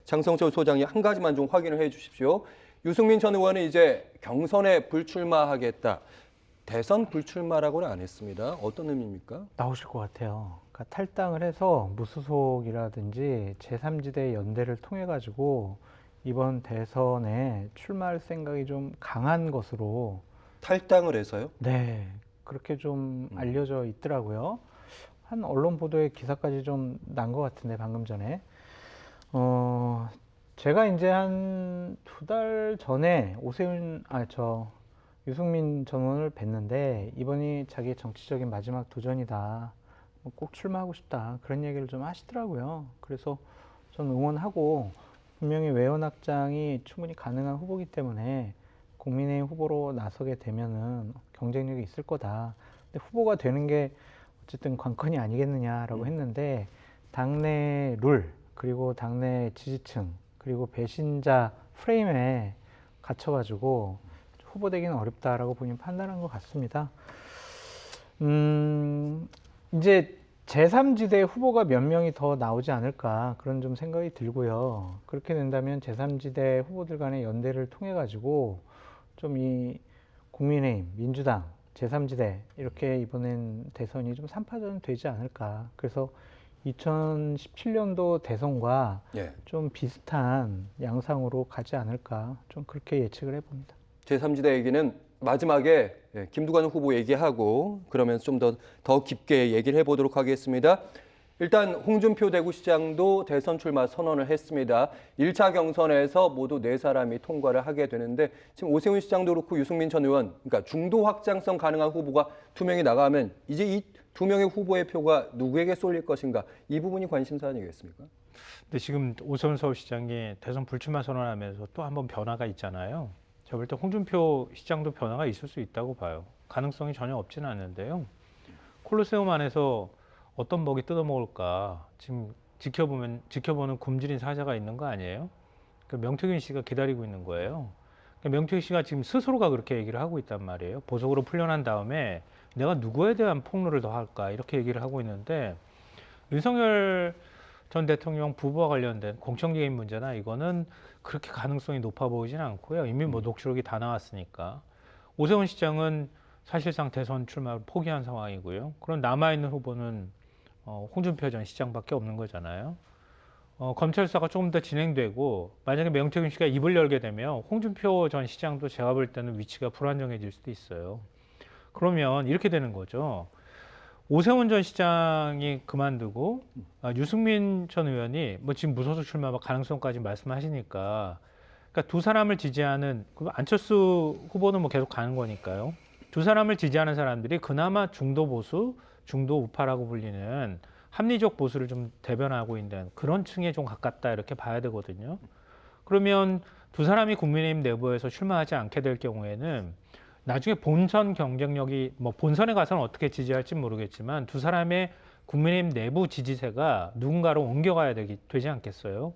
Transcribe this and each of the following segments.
장성철 소장이 한 가지만 좀 확인을 해 주십시오. 유승민 전 의원은 이제 경선에 불출마하겠다. 대선 불출마라고는 안 했습니다. 어떤 의미입니까? 나오실 것 같아요. 그러니까 탈당을 해서 무소속이라든지 제3지대 연대를 통해 가지고 이번 대선에 출마할 생각이 좀 강한 것으로 탈당을 해서요? 네, 그렇게 좀 알려져 있더라고요. 한 언론 보도에 기사까지 좀 난 것 같은데 방금 전에 제가 이제 한 2달 전에 유승민 전 의원을 뵀는데 이번이 자기의 정치적인 마지막 도전이다. 꼭 출마하고 싶다. 그런 얘기를 좀 하시더라고요. 그래서 전 응원하고 분명히 외연 확장이 충분히 가능한 후보이기 때문에 국민의힘 후보로 나서게 되면은 경쟁력이 있을 거다. 근데 후보가 되는 게 어쨌든 관건이 아니겠느냐라고 했는데 당내 룰 그리고 당내 지지층 그리고 배신자 프레임에 갇혀가지고 후보되기는 어렵다라고 본인 판단한 것 같습니다. 이제 제3지대 후보가 몇 명이 더 나오지 않을까 그런 좀 생각이 들고요. 그렇게 된다면 제3지대 후보들 간의 연대를 통해 가지고 좀 이 국민의힘, 민주당, 제3지대 이렇게 이번엔 대선이 좀 3파전 되지 않을까. 그래서 2017년도 대선과 예. 좀 비슷한 양상으로 가지 않을까. 좀 그렇게 예측을 해봅니다. 제3지대 얘기는 마지막에 김두관 후보 얘기하고 그러면서 좀 더 깊게 얘기를 해보도록 하겠습니다. 일단 홍준표 대구시장도 대선 출마 선언을 했습니다. 1차 경선에서 모두 4사람이 통과를 하게 되는데 지금 오세훈 시장도 그렇고 유승민 전 의원, 그러니까 중도 확장성 가능한 후보가 2명이 나가면 이제 이 2명의 후보의 표가 누구에게 쏠릴 것인가 이 부분이 관심사 아니겠습니까? 근데 지금 오세훈 서울시장이 대선 불출마 선언하면서 또 한 번 변화가 있잖아요. 제가 볼 때 홍준표 시장도 변화가 있을 수 있다고 봐요. 가능성이 전혀 없지는 않는데요. 콜로세움 안에서 어떤 먹이 뜯어먹을까 지금 지켜보는 굶주린 사자가 있는 거 아니에요? 명태균 씨가 기다리고 있는 거예요. 명태균 씨가 지금 스스로가 그렇게 얘기를 하고 있단 말이에요. 보석으로 풀려난 다음에 내가 누구에 대한 폭로를 더 할까 이렇게 얘기를 하고 있는데 윤석열 전 대통령 부부와 관련된 공청개인 문제나 이거는 그렇게 가능성이 높아 보이진 않고요. 이미 뭐 녹취록이 다 나왔으니까. 오세훈 시장은 사실상 대선 출마를 포기한 상황이고요. 그럼 남아있는 후보는 홍준표 전 시장밖에 없는 거잖아요. 검찰 수사가 조금 더 진행되고 만약에 명태균 씨가 입을 열게 되면 홍준표 전 시장도 제가 볼 때는 위치가 불안정해질 수도 있어요. 그러면 이렇게 되는 거죠. 오세훈 전 시장이 그만두고 유승민 전 의원이 뭐 지금 무소속 출마 가능성까지 말씀하시니까 그러니까 두 사람을 지지하는 안철수 후보는 뭐 계속 가는 거니까요. 두 사람을 지지하는 사람들이 그나마 중도 보수, 중도 우파라고 불리는 합리적 보수를 좀 대변하고 있는 그런 층에 좀 가깝다 이렇게 봐야 되거든요. 그러면 두 사람이 국민의힘 내부에서 출마하지 않게 될 경우에는 나중에 본선 경쟁력이 뭐 본선에 가서는 어떻게 지지할지 모르겠지만 두 사람의 국민의힘 내부 지지세가 누군가로 옮겨가야 되지 않겠어요?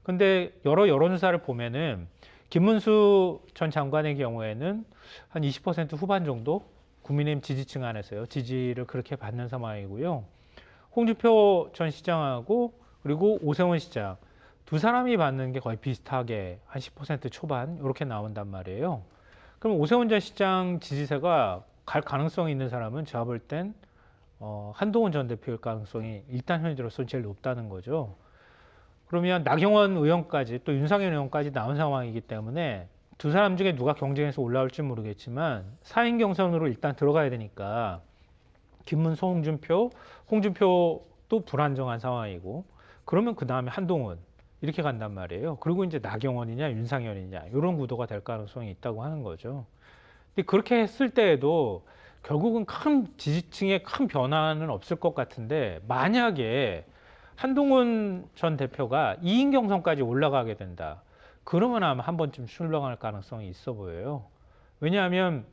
근데 여러 여론조사를 보면은 김문수 전 장관의 경우에는 한 20% 후반 정도 국민의힘 지지층 안에서요. 지지를 그렇게 받는 상황이고요. 홍준표 전 시장하고 그리고 오세훈 시장 두 사람이 받는 게 거의 비슷하게 한 10% 초반 이렇게 나온단 말이에요. 그럼 오세훈 전 시장 지지세가 갈 가능성이 있는 사람은 제가 볼 땐 한동훈 전 대표일 가능성이 일단 현재로서 제일 높다는 거죠. 그러면 나경원 의원까지 또 윤상현 의원까지 나온 상황이기 때문에 두 사람 중에 누가 경쟁에서 올라올지 모르겠지만 4인 경선으로 일단 들어가야 되니까 김문수, 홍준표도 불안정한 상황이고 그러면 그 다음에 한동훈 이렇게 간단 말이에요. 그리고 이제 나경원이냐 윤상현이냐 이런 구도가 될 가능성이 있다고 하는 거죠. 근데 그렇게 했을 때에도 결국은 큰 지지층에 큰 변화는 없을 것 같은데 만약에 한동훈 전 대표가 2인 경선까지 올라가게 된다. 그러면 아마 한 번쯤 출렁할 가능성이 있어 보여요. 왜냐하면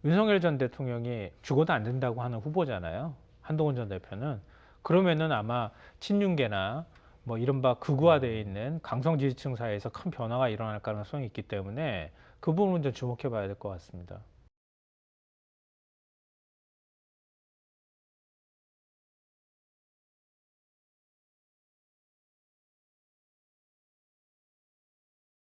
윤석열 전 대통령이 죽어도 안 된다고 하는 후보잖아요. 한동훈 전 대표는. 그러면은 아마 친윤계나 뭐 이른바 극우화되어 있는 강성 지지층 사이에서 큰 변화가 일어날 가능성이 있기 때문에 그 부분은 좀 주목해 봐야 될 것 같습니다.